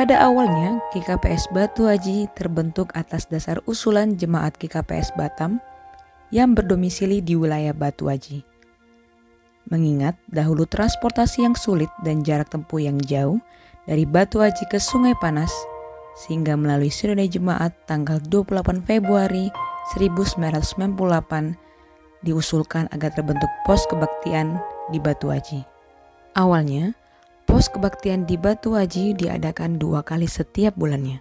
Pada awalnya, GKPS Batu Aji terbentuk atas dasar usulan jemaat GKPS Batam yang berdomisili di wilayah Batu Aji. Mengingat dahulu transportasi yang sulit dan jarak tempuh yang jauh dari Batu Aji ke Sungai Panas, sehingga melalui Sinode Jemaat tanggal 28 Februari 1998 diusulkan agar terbentuk pos kebaktian di Batu Aji. Awalnya, pos kebaktian di Batu Aji diadakan 2 kali setiap bulannya.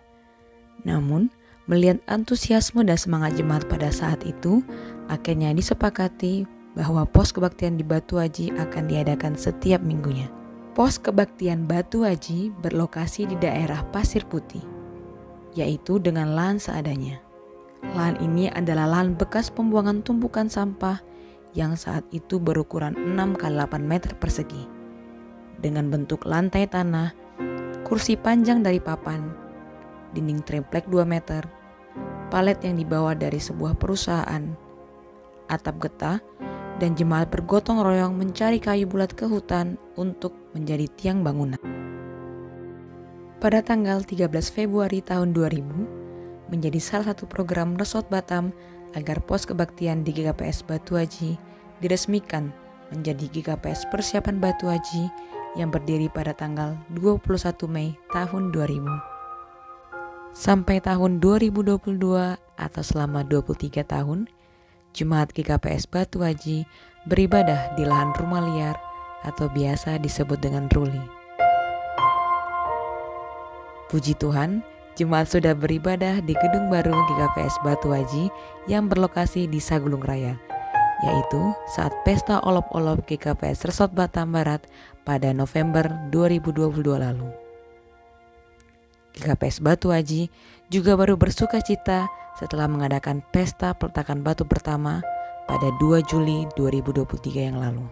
Namun, melihat antusiasme dan semangat jemaat pada saat itu, akhirnya disepakati bahwa pos kebaktian di Batu Aji akan diadakan setiap minggunya. Pos kebaktian Batu Aji berlokasi di daerah Pasir Putih, yaitu dengan lahan seadanya. Lahan ini adalah lahan bekas pembuangan tumpukan sampah yang saat itu berukuran 6 x 8 meter persegi. Dengan bentuk lantai tanah, kursi panjang dari papan, dinding triplek 2 meter, palet yang dibawa dari sebuah perusahaan, atap getah, dan jemaat bergotong royong mencari kayu bulat ke hutan untuk menjadi tiang bangunan. Pada tanggal 13 Februari tahun 2000, menjadi salah satu program Resort Batam agar pos kebaktian di GKPS Batu Aji diresmikan menjadi GKPS Persiapan Batu Aji yang berdiri pada tanggal 21 Mei tahun 2000. Sampai tahun 2022 atau selama 23 tahun, Jemaat GKPS Batu Aji beribadah di lahan rumah liar atau biasa disebut dengan ruli. Puji Tuhan, jemaat sudah beribadah di gedung baru GKPS Batu Aji yang berlokasi di Sagulung Raya, yaitu saat pesta olop-olop GKPS Resort Batam Barat pada November 2022 lalu. GKPS Batu Aji juga baru bersuka cita setelah mengadakan pesta peletakan batu pertama pada 2 Juli 2023 yang lalu.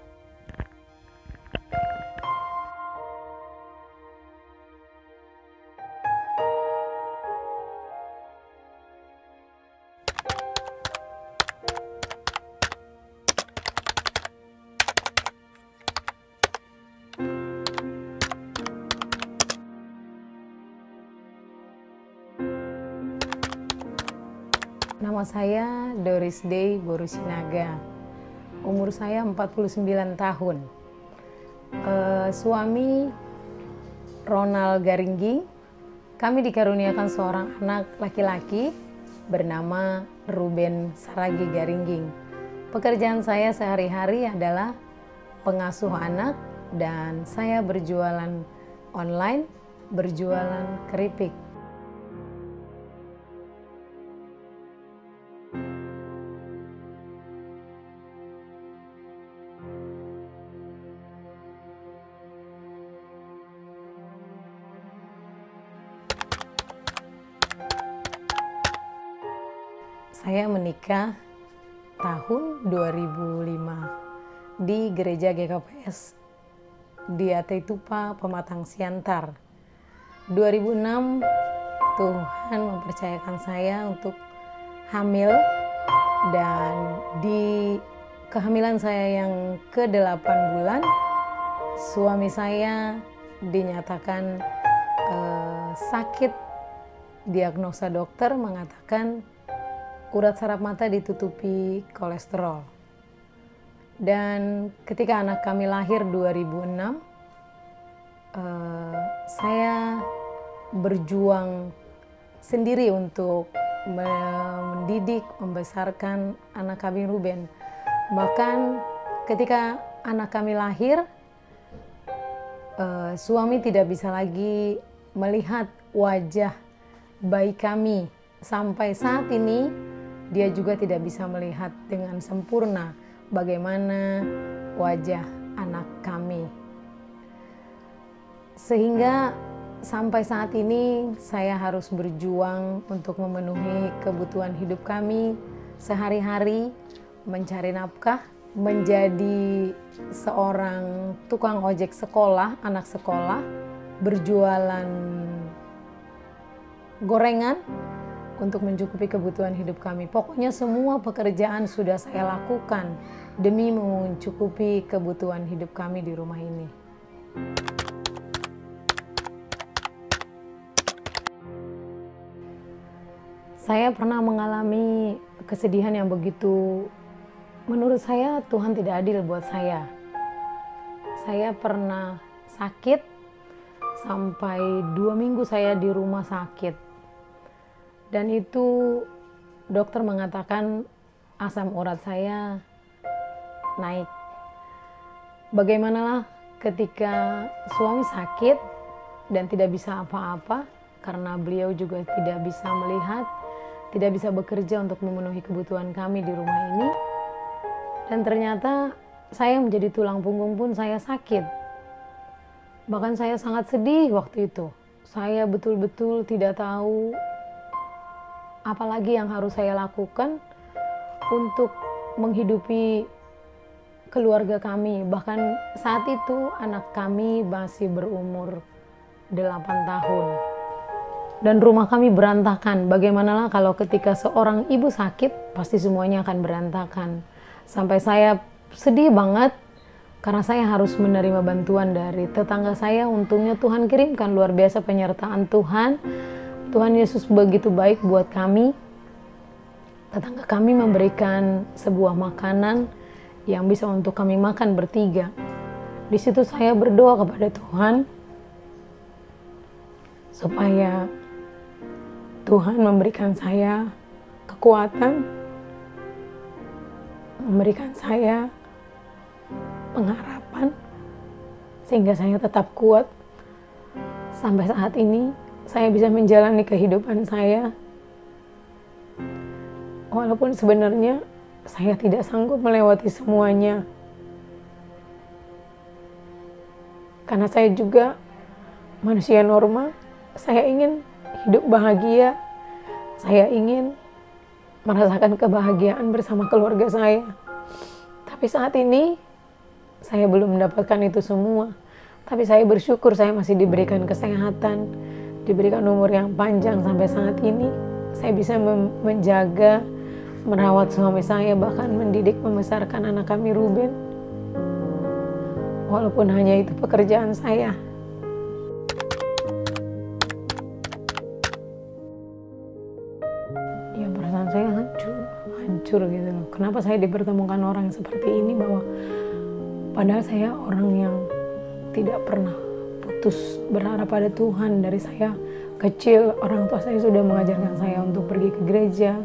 Nama saya Doris Day Borusinaga. Umur saya 49 tahun. Suami Ronald Garingging. Kami dikaruniakan seorang anak laki-laki bernama Ruben Saragi Garingging. Pekerjaan saya sehari-hari adalah pengasuh anak dan saya berjualan online, berjualan keripik. Saya menikah tahun 2005 di gereja GKPS di Ateitupa, Pematang Siantar. 2006 Tuhan mempercayakan saya untuk hamil, dan di kehamilan saya yang ke-8 bulan suami saya dinyatakan sakit. Diagnosa dokter mengatakan urat saraf mata ditutupi kolesterol. Dan ketika anak kami lahir 2006, saya berjuang sendiri untuk mendidik, membesarkan anak kami Ruben. Bahkan ketika anak kami lahir, suami tidak bisa lagi melihat wajah bayi kami. Sampai saat ini, dia juga tidak bisa melihat dengan sempurna bagaimana wajah anak kami. Sehingga sampai saat ini saya harus berjuang untuk memenuhi kebutuhan hidup kami sehari-hari, mencari nafkah, menjadi seorang tukang ojek sekolah, anak sekolah, berjualan gorengan untuk mencukupi kebutuhan hidup kami. Pokoknya semua pekerjaan sudah saya lakukan demi mencukupi kebutuhan hidup kami di rumah ini. Saya pernah mengalami kesedihan yang begitu, menurut saya Tuhan tidak adil buat saya. Saya pernah sakit, sampai 2 minggu saya di rumah sakit. Dan itu dokter mengatakan asam urat saya naik. Bagaimanalah ketika suami sakit dan tidak bisa apa-apa, karena beliau juga tidak bisa melihat, tidak bisa bekerja untuk memenuhi kebutuhan kami di rumah ini. Dan ternyata saya menjadi tulang punggung pun saya sakit. Bahkan saya sangat sedih waktu itu. Saya betul-betul tidak tahu apalagi yang harus saya lakukan untuk menghidupi keluarga kami. Bahkan saat itu anak kami masih berumur 8 tahun. Dan rumah kami berantakan. Bagaimanalah kalau ketika seorang ibu sakit, pasti semuanya akan berantakan. Sampai saya sedih banget karena saya harus menerima bantuan dari tetangga saya. Untungnya Tuhan kirimkan luar biasa penyertaan Tuhan. Tuhan Yesus begitu baik buat kami. Tetangga kami memberikan sebuah makanan yang bisa untuk kami makan bertiga. Di situ saya berdoa kepada Tuhan supaya Tuhan memberikan saya kekuatan, memberikan saya pengharapan sehingga saya tetap kuat sampai saat ini. Saya bisa menjalani kehidupan saya walaupun sebenarnya saya tidak sanggup melewati semuanya, karena saya juga manusia normal. Saya ingin hidup bahagia, saya ingin merasakan kebahagiaan bersama keluarga saya. Tapi saat ini saya belum mendapatkan itu semua. Tapi saya bersyukur saya masih diberikan kesehatan, diberikan umur yang panjang sampai saat ini. Saya bisa menjaga, merawat suami saya, bahkan mendidik, membesarkan anak kami Ruben. Walaupun hanya itu pekerjaan saya. Ya perasaan saya hancur gitu loh. Kenapa saya dipertemukan orang seperti ini, bahwa padahal saya orang yang tidak pernah putus berharap pada Tuhan. Dari saya kecil, orang tua saya sudah mengajarkan saya untuk pergi ke gereja,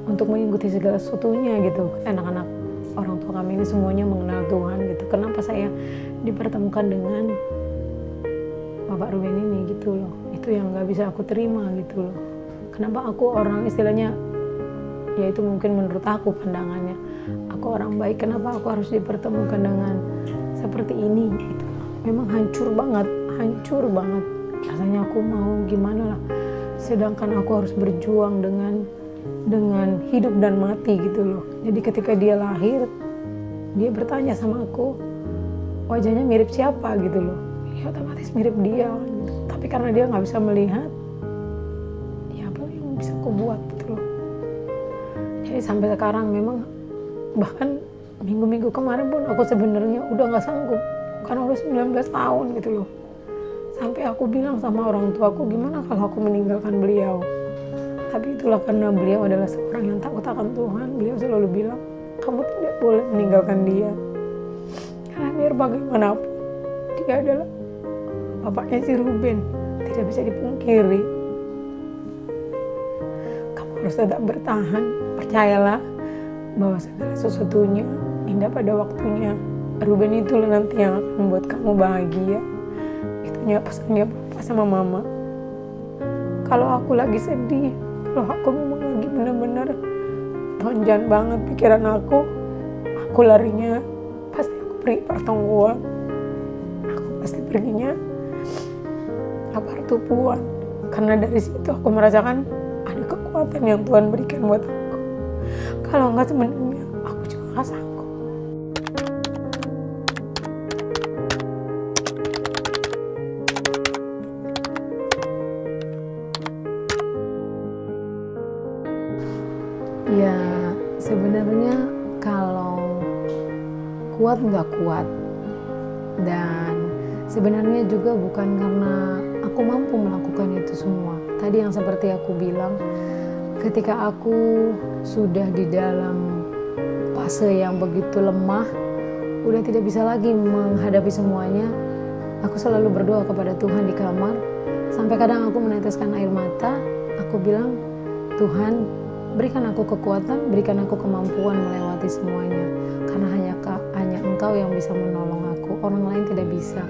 untuk mengikuti segala sesuatunya gitu. Anak-anak orang tua kami ini semuanya mengenal Tuhan gitu. Kenapa saya dipertemukan dengan Bapak Ruben ini gitu loh. Itu yang gak bisa aku terima gitu loh. Kenapa aku orang istilahnya, ya itu mungkin menurut aku pandangannya, aku orang baik, kenapa aku harus dipertemukan dengan seperti ini gitu. Memang hancur banget. Rasanya aku mau gimana lah, sedangkan aku harus berjuang dengan hidup dan mati gitu loh. Jadi ketika dia lahir, dia bertanya sama aku, wajahnya mirip siapa gitu loh. Ya otomatis mirip dia gitu. Tapi karena dia nggak bisa melihat, ya apa yang bisa aku buat gitu loh. Jadi sampai sekarang memang, bahkan minggu-minggu kemarin pun aku sebenarnya udah nggak sanggup, karena udah 19 tahun gitu loh. Sampai aku bilang sama orang tuaku, gimana kalau aku meninggalkan beliau. Tapi itulah karena beliau adalah seorang yang takut akan Tuhan. Beliau selalu bilang, kamu tidak boleh meninggalkan dia. Karena biar bagaimanapun, dia adalah bapaknya si Ruben. Tidak bisa dipungkiri. Kamu harus tetap bertahan. Percayalah bahwa segala sesuatunya indah pada waktunya. Ruben itulah nanti yang akan membuat kamu bahagia. Itunya pesannya Papa sama Mama. Kalau aku lagi sedih, kalau aku memang lagi benar-benar tonjan banget pikiran aku larinya pasti aku pergi pertongguan. Aku pasti perginya Apar Tupuan. Karena dari situ aku merasakan ada kekuatan yang Tuhan berikan buat aku. Kalau enggak sebenarnya aku juga gak sanggup. Ya sebenarnya kalau kuat nggak kuat, dan sebenarnya juga bukan karena aku mampu melakukan itu semua. Tadi yang seperti aku bilang, ketika aku sudah di dalam fase yang begitu lemah, udah tidak bisa lagi menghadapi semuanya, aku selalu berdoa kepada Tuhan di kamar. Sampai kadang aku meneteskan air mata, aku bilang, Tuhan, berikan aku kekuatan, berikan aku kemampuan melewati semuanya. Karena hanya Engkau yang bisa menolong aku, orang lain tidak bisa.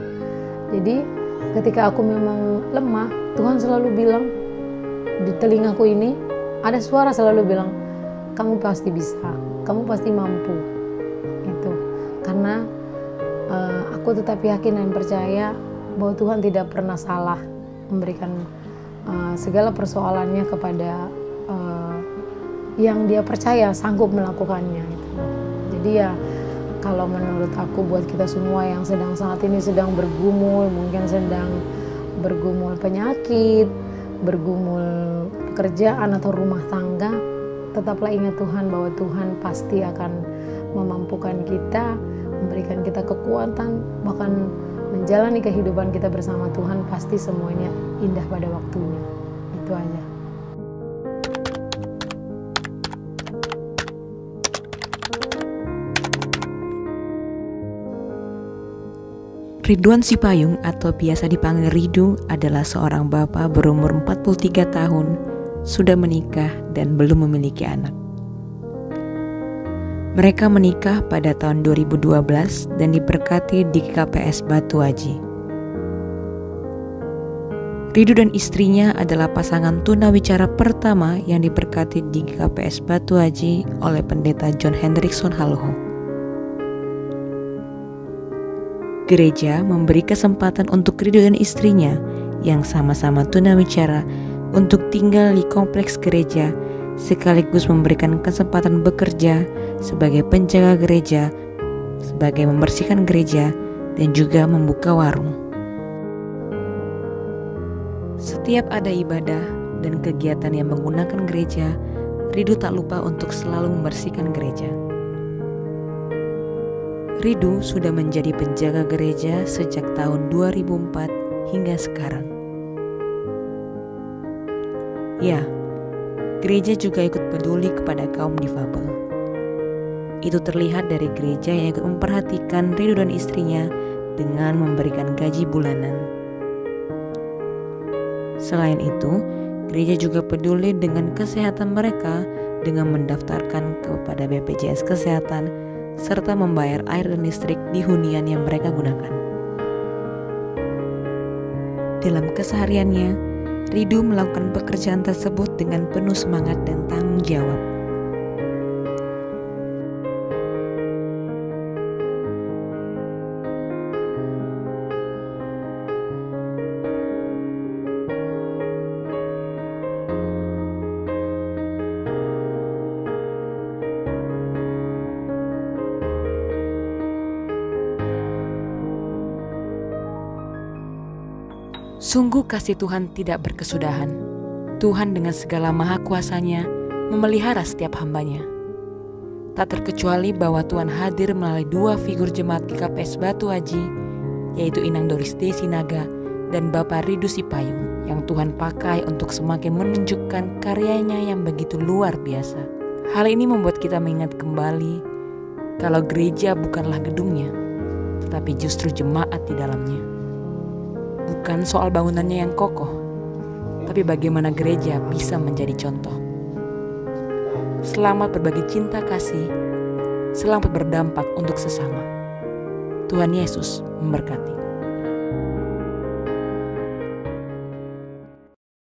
Jadi ketika aku memang lemah, Tuhan selalu bilang, di telingaku ini ada suara selalu bilang, kamu pasti bisa, kamu pasti mampu. Itu karena aku tetap yakin dan percaya bahwa Tuhan tidak pernah salah memberikan segala persoalannya kepada yang Dia percaya sanggup melakukannya. Jadi ya, kalau menurut aku buat kita semua yang saat ini sedang bergumul, mungkin sedang bergumul penyakit, bergumul pekerjaan atau rumah tangga, tetaplah ingat Tuhan bahwa Tuhan pasti akan memampukan kita, memberikan kita kekuatan, bahkan menjalani kehidupan kita bersama Tuhan. Pasti semuanya indah pada waktunya. Itu aja. Ridwan Sipayung atau biasa dipanggil Ridu adalah seorang bapak berumur 43 tahun, sudah menikah dan belum memiliki anak. Mereka menikah pada tahun 2012 dan diberkati di KPS Batu Aji. Ridu dan istrinya adalah pasangan tunawicara pertama yang diberkati di KPS Batu Aji oleh Pendeta John Hendrickson Haloho. Gereja memberi kesempatan untuk Ridu dan istrinya yang sama-sama tunawicara untuk tinggal di kompleks gereja, sekaligus memberikan kesempatan bekerja sebagai penjaga gereja, sebagai membersihkan gereja, dan juga membuka warung. Setiap ada ibadah dan kegiatan yang menggunakan gereja, Ridu tak lupa untuk selalu membersihkan gereja. Ridu sudah menjadi penjaga gereja sejak tahun 2004 hingga sekarang. Ya, gereja juga ikut peduli kepada kaum difabel. Itu terlihat dari gereja yang ikut memperhatikan Ridu dan istrinya dengan memberikan gaji bulanan. Selain itu, gereja juga peduli dengan kesehatan mereka dengan mendaftarkan kepada BPJS Kesehatan serta membayar air dan listrik di hunian yang mereka gunakan. Dalam kesehariannya, Ridu melakukan pekerjaan tersebut dengan penuh semangat dan tanggung jawab. Sungguh kasih Tuhan tidak berkesudahan. Tuhan dengan segala maha kuasanya memelihara setiap hambanya. Tak terkecuali bahwa Tuhan hadir melalui dua figur jemaat KPS Batu Aji, yaitu Inang Doris Desinaga dan Bapak Ridu Sipayung, yang Tuhan pakai untuk semakin menunjukkan karyanya yang begitu luar biasa. Hal ini membuat kita mengingat kembali kalau gereja bukanlah gedungnya, tetapi justru jemaat di dalamnya. Bukan soal bangunannya yang kokoh, tapi bagaimana gereja bisa menjadi contoh. Selamat berbagi cinta kasih, selamat berdampak untuk sesama. Tuhan Yesus memberkati.